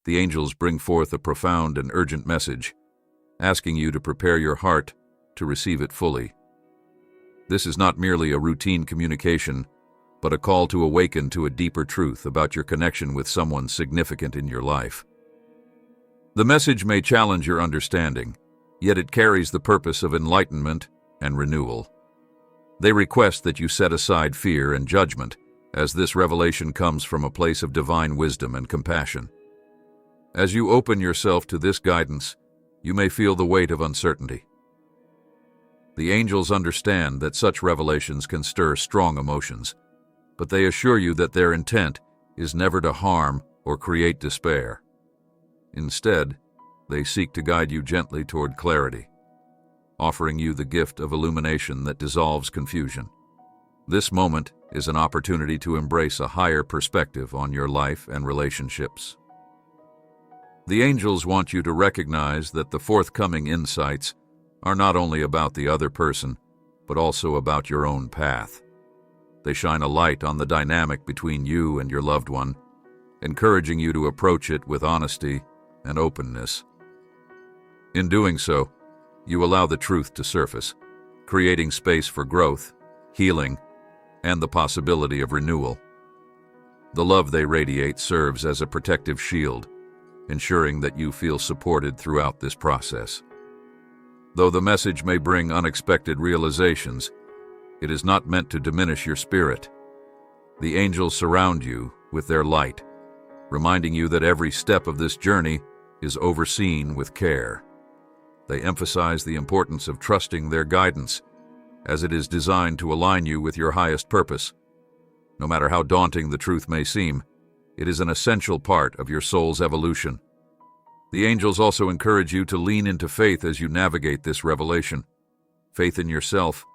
the angels bring forth a profound and urgent message, asking you to prepare your heart to receive it fully. This is not merely a routine communication, but a call to awaken to a deeper truth about your connection with someone significant in your life. The message may challenge your understanding, yet it carries the purpose of enlightenment and renewal. They request that you set aside fear and judgment, as this revelation comes from a place of divine wisdom and compassion. As you open yourself to this guidance, you may feel the weight of uncertainty. The angels understand that such revelations can stir strong emotions, but they assure you that their intent is never to harm or create despair. Instead, they seek to guide you gently toward clarity, offering you the gift of illumination that dissolves confusion. This moment is an opportunity to embrace a higher perspective on your life and relationships. The angels want you to recognize that the forthcoming insights are not only about the other person, but also about your own path. They shine a light on the dynamic between you and your loved one, encouraging you to approach it with honesty and openness. In doing so, you allow the truth to surface, creating space for growth, healing, and the possibility of renewal. The love they radiate serves as a protective shield, ensuring that you feel supported throughout this process. Though the message may bring unexpected realizations, it is not meant to diminish your spirit. The angels surround you with their light, reminding you that every step of this journey is overseen with care. They emphasize the importance of trusting their guidance, as it is designed to align you with your highest purpose. No matter how daunting the truth may seem, it is an essential part of your soul's evolution. The angels also encourage you to lean into faith as you navigate this revelation. Faith in yourself,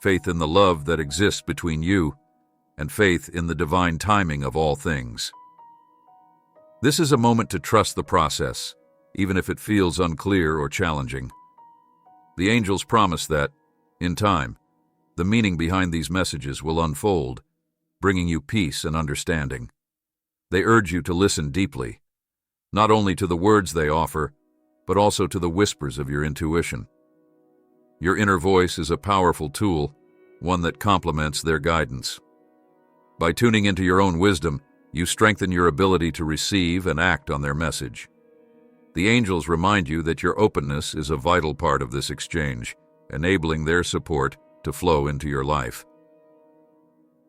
faith in the love that exists between you, and faith in the divine timing of all things. This is a moment to trust the process, even if it feels unclear or challenging. The angels promise that, in time, the meaning behind these messages will unfold, bringing you peace and understanding. They urge you to listen deeply, not only to the words they offer, but also to the whispers of your intuition. Your inner voice is a powerful tool, one that complements their guidance. By tuning into your own wisdom, you strengthen your ability to receive and act on their message. The angels remind you that your openness is a vital part of this exchange, enabling their support to flow into your life.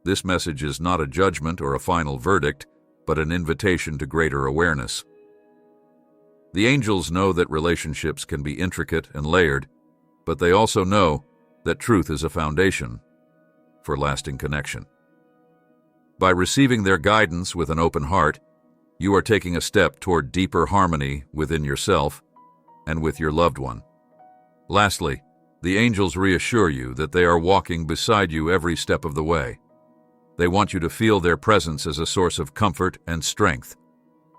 This message is not a judgment or a final verdict, but an invitation to greater awareness. The angels know that relationships can be intricate and layered, but they also know that truth is a foundation for lasting connection. By receiving their guidance with an open heart, you are taking a step toward deeper harmony within yourself and with your loved one. Lastly, the angels reassure you that they are walking beside you every step of the way. They want you to feel their presence as a source of comfort and strength.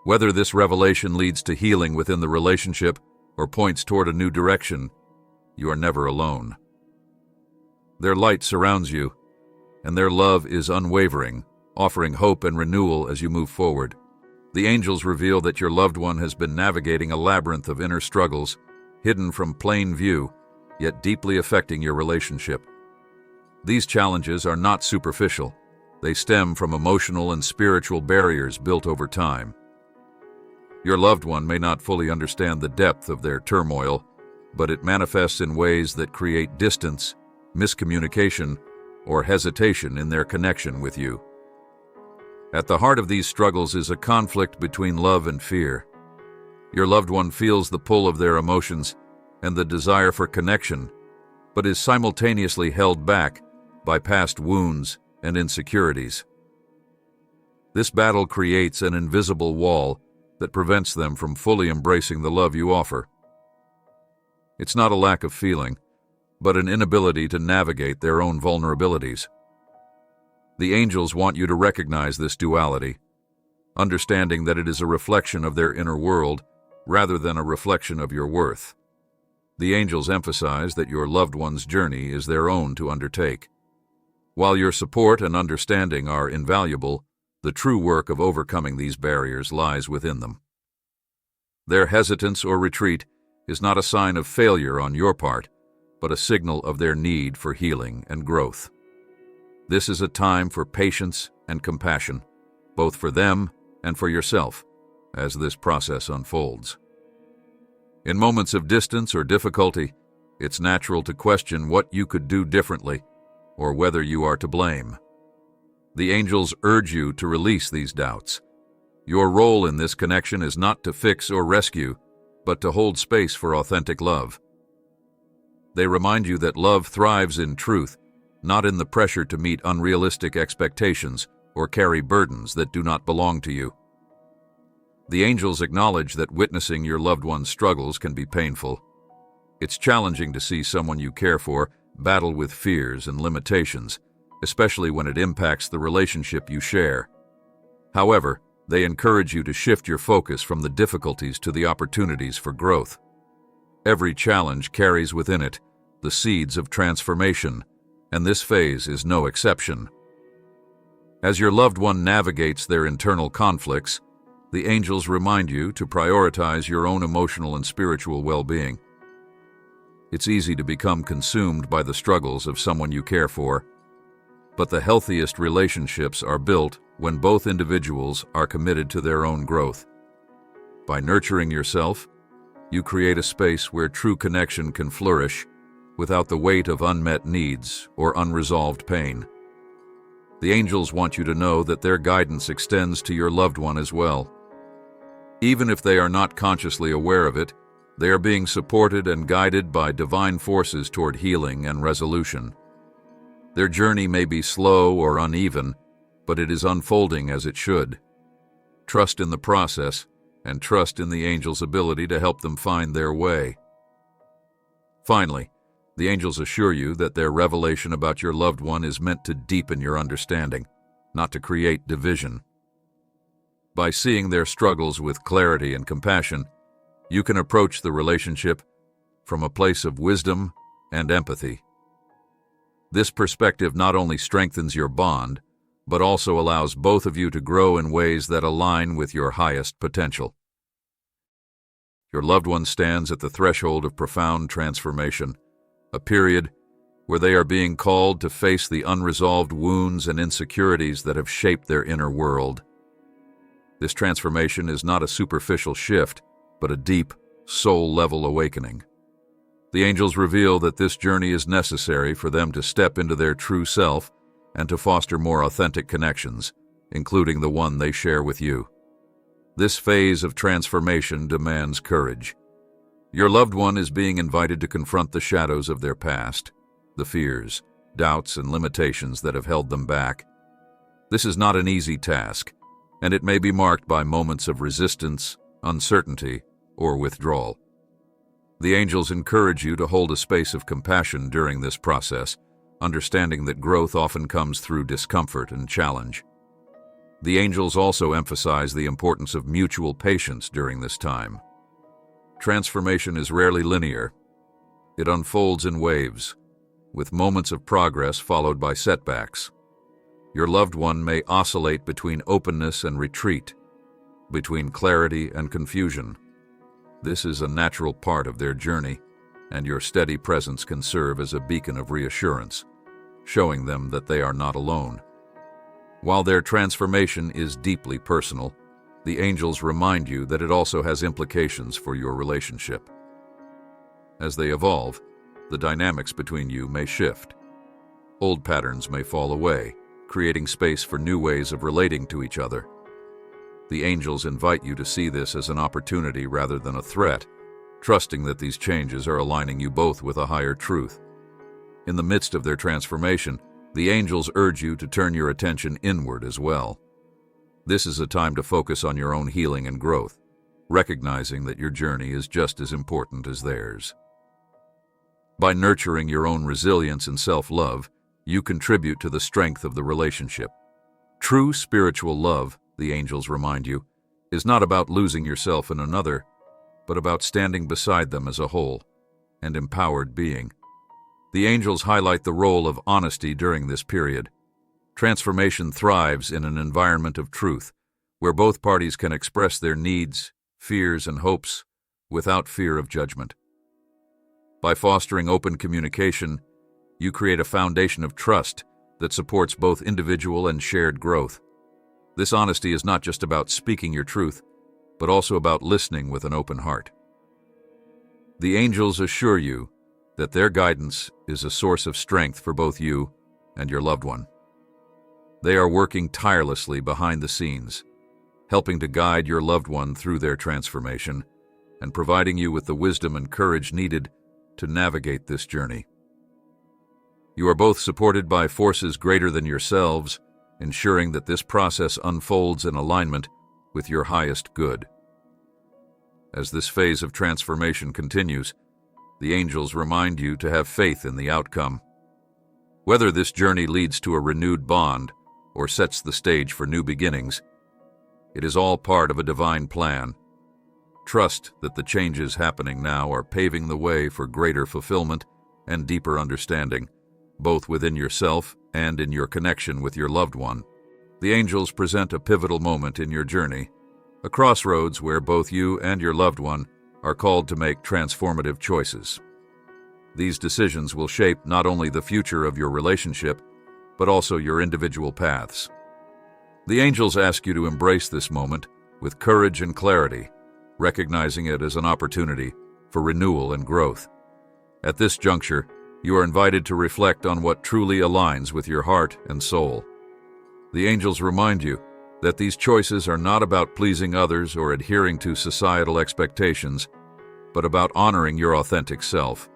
Whether this revelation leads to healing within the relationship or points toward a new direction, you are never alone. Their light surrounds you, and their love is unwavering, offering hope and renewal as you move forward. The angels reveal that your loved one has been navigating a labyrinth of inner struggles, hidden from plain view, yet deeply affecting your relationship. These challenges are not superficial. They stem from emotional and spiritual barriers built over time. Your loved one may not fully understand the depth of their turmoil, but it manifests in ways that create distance, miscommunication, or hesitation in their connection with you. At the heart of these struggles is a conflict between love and fear. Your loved one feels the pull of their emotions and the desire for connection, but is simultaneously held back by past wounds and insecurities. This battle creates an invisible wall that prevents them from fully embracing the love you offer. It's not a lack of feeling, but an inability to navigate their own vulnerabilities. The angels want you to recognize this duality, understanding that it is a reflection of their inner world rather than a reflection of your worth. The angels emphasize that your loved one's journey is their own to undertake. While your support and understanding are invaluable, the true work of overcoming these barriers lies within them. Their hesitance or retreat is not a sign of failure on your part, but a signal of their need for healing and growth. This is a time for patience and compassion, both for them and for yourself, as this process unfolds. In moments of distance or difficulty, it's natural to question what you could do differently or whether you are to blame. The angels urge you to release these doubts. Your role in this connection is not to fix or rescue, but to hold space for authentic love. They remind you that love thrives in truth, not in the pressure to meet unrealistic expectations or carry burdens that do not belong to you. The angels acknowledge that witnessing your loved one's struggles can be painful. It's challenging to see someone you care for battle with fears and limitations, especially when it impacts the relationship you share. However, they encourage you to shift your focus from the difficulties to the opportunities for growth. Every challenge carries within it the seeds of transformation, and this phase is no exception. As your loved one navigates their internal conflicts, the angels remind you to prioritize your own emotional and spiritual well-being. It's easy to become consumed by the struggles of someone you care for, but the healthiest relationships are built when both individuals are committed to their own growth. By nurturing yourself, you create a space where true connection can flourish without the weight of unmet needs or unresolved pain. The angels want you to know that their guidance extends to your loved one as well. Even if they are not consciously aware of it, they are being supported and guided by divine forces toward healing and resolution. Their journey may be slow or uneven, but it is unfolding as it should. Trust in the process and trust in the angels' ability to help them find their way. Finally, the angels assure you that their revelation about your loved one is meant to deepen your understanding, not to create division. By seeing their struggles with clarity and compassion, you can approach the relationship from a place of wisdom and empathy. This perspective not only strengthens your bond, but also allows both of you to grow in ways that align with your highest potential. Your loved one stands at the threshold of profound transformation, a period where they are being called to face the unresolved wounds and insecurities that have shaped their inner world. This transformation is not a superficial shift, but a deep, soul-level awakening. The angels reveal that this journey is necessary for them to step into their true self and to foster more authentic connections, including the one they share with you. This phase of transformation demands courage. Your loved one is being invited to confront the shadows of their past, the fears, doubts, and limitations that have held them back. This is not an easy task, and it may be marked by moments of resistance, uncertainty, or withdrawal. The angels encourage you to hold a space of compassion during this process, understanding that growth often comes through discomfort and challenge. The angels also emphasize the importance of mutual patience during this time. Transformation is rarely linear. It unfolds in waves, with moments of progress followed by setbacks. Your loved one may oscillate between openness and retreat, between clarity and confusion. This is a natural part of their journey, and your steady presence can serve as a beacon of reassurance, showing them that they are not alone. While their transformation is deeply personal, the angels remind you that it also has implications for your relationship. As they evolve, the dynamics between you may shift. Old patterns may fall away, creating space for new ways of relating to each other. The angels invite you to see this as an opportunity rather than a threat, trusting that these changes are aligning you both with a higher truth. In the midst of their transformation, the angels urge you to turn your attention inward as well. This is a time to focus on your own healing and growth, recognizing that your journey is just as important as theirs. By nurturing your own resilience and self-love, you contribute to the strength of the relationship. True spiritual love, the angels remind you, is not about losing yourself in another, but about standing beside them as a whole and empowered being. The angels highlight the role of honesty during this period. Transformation thrives in an environment of truth, where both parties can express their needs, fears, and hopes without fear of judgment. By fostering open communication, you create a foundation of trust that supports both individual and shared growth. This honesty is not just about speaking your truth, but also about listening with an open heart. The angels assure you that their guidance is a source of strength for both you and your loved one. They are working tirelessly behind the scenes, helping to guide your loved one through their transformation and providing you with the wisdom and courage needed to navigate this journey. You are both supported by forces greater than yourselves, ensuring that this process unfolds in alignment with your highest good. As this phase of transformation continues, the angels remind you to have faith in the outcome. Whether this journey leads to a renewed bond or sets the stage for new beginnings, it is all part of a divine plan. Trust that the changes happening now are paving the way for greater fulfillment and deeper understanding, both within yourself and in your connection with your loved one. The angels present a pivotal moment in your journey, a crossroads where both you and your loved one are called to make transformative choices. These decisions will shape not only the future of your relationship, but also your individual paths. The angels ask you to embrace this moment with courage and clarity, recognizing it as an opportunity for renewal and growth. At this juncture, you are invited to reflect on what truly aligns with your heart and soul. The angels remind you that these choices are not about pleasing others or adhering to societal expectations, but about honoring your authentic self.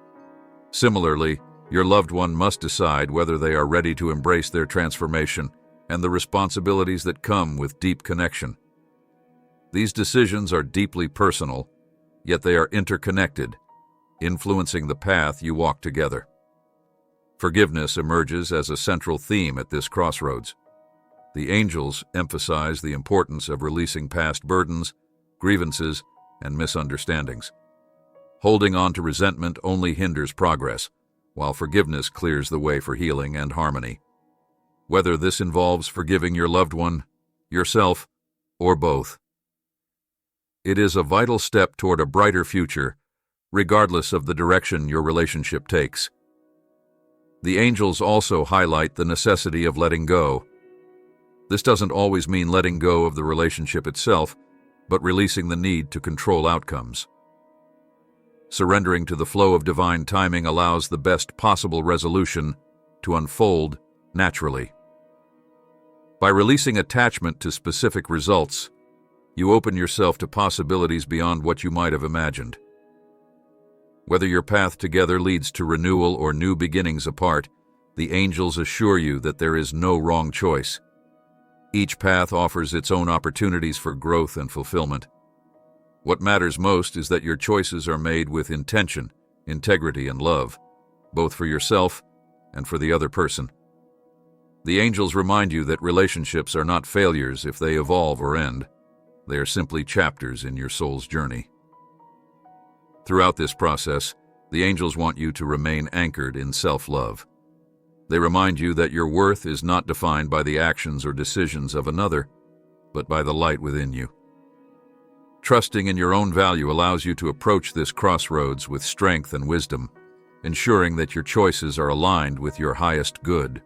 Similarly, your loved one must decide whether they are ready to embrace their transformation and the responsibilities that come with deep connection. These decisions are deeply personal, yet they are interconnected, influencing the path you walk together. Forgiveness emerges as a central theme at this crossroads. The angels emphasize the importance of releasing past burdens, grievances, and misunderstandings. Holding on to resentment only hinders progress, while forgiveness clears the way for healing and harmony. Whether this involves forgiving your loved one, yourself, or both, it is a vital step toward a brighter future, regardless of the direction your relationship takes. The angels also highlight the necessity of letting go. This doesn't always mean letting go of the relationship itself, but releasing the need to control outcomes. Surrendering to the flow of divine timing allows the best possible resolution to unfold naturally. By releasing attachment to specific results, you open yourself to possibilities beyond what you might have imagined. Whether your path together leads to renewal or new beginnings apart, the angels assure you that there is no wrong choice. Each path offers its own opportunities for growth and fulfillment. What matters most is that your choices are made with intention, integrity, and love, both for yourself and for the other person. The angels remind you that relationships are not failures if they evolve or end. They are simply chapters in your soul's journey. Throughout this process, the angels want you to remain anchored in self-love. They remind you that your worth is not defined by the actions or decisions of another, but by the light within you. Trusting in your own value allows you to approach this crossroads with strength and wisdom, ensuring that your choices are aligned with your highest good.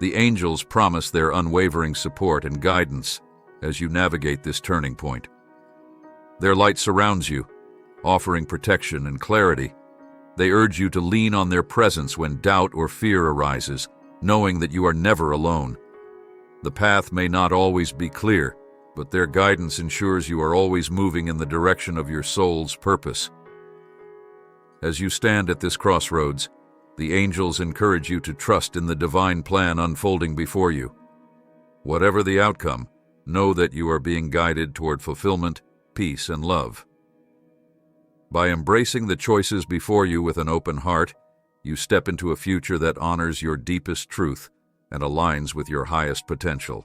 The angels promise their unwavering support and guidance as you navigate this turning point. Their light surrounds you, offering protection and clarity. They urge you to lean on their presence when doubt or fear arises, knowing that you are never alone. The path may not always be clear, but their guidance ensures you are always moving in the direction of your soul's purpose. As you stand at this crossroads, the angels encourage you to trust in the divine plan unfolding before you. Whatever the outcome, know that you are being guided toward fulfillment, peace, and love. By embracing the choices before you with an open heart, you step into a future that honors your deepest truth and aligns with your highest potential.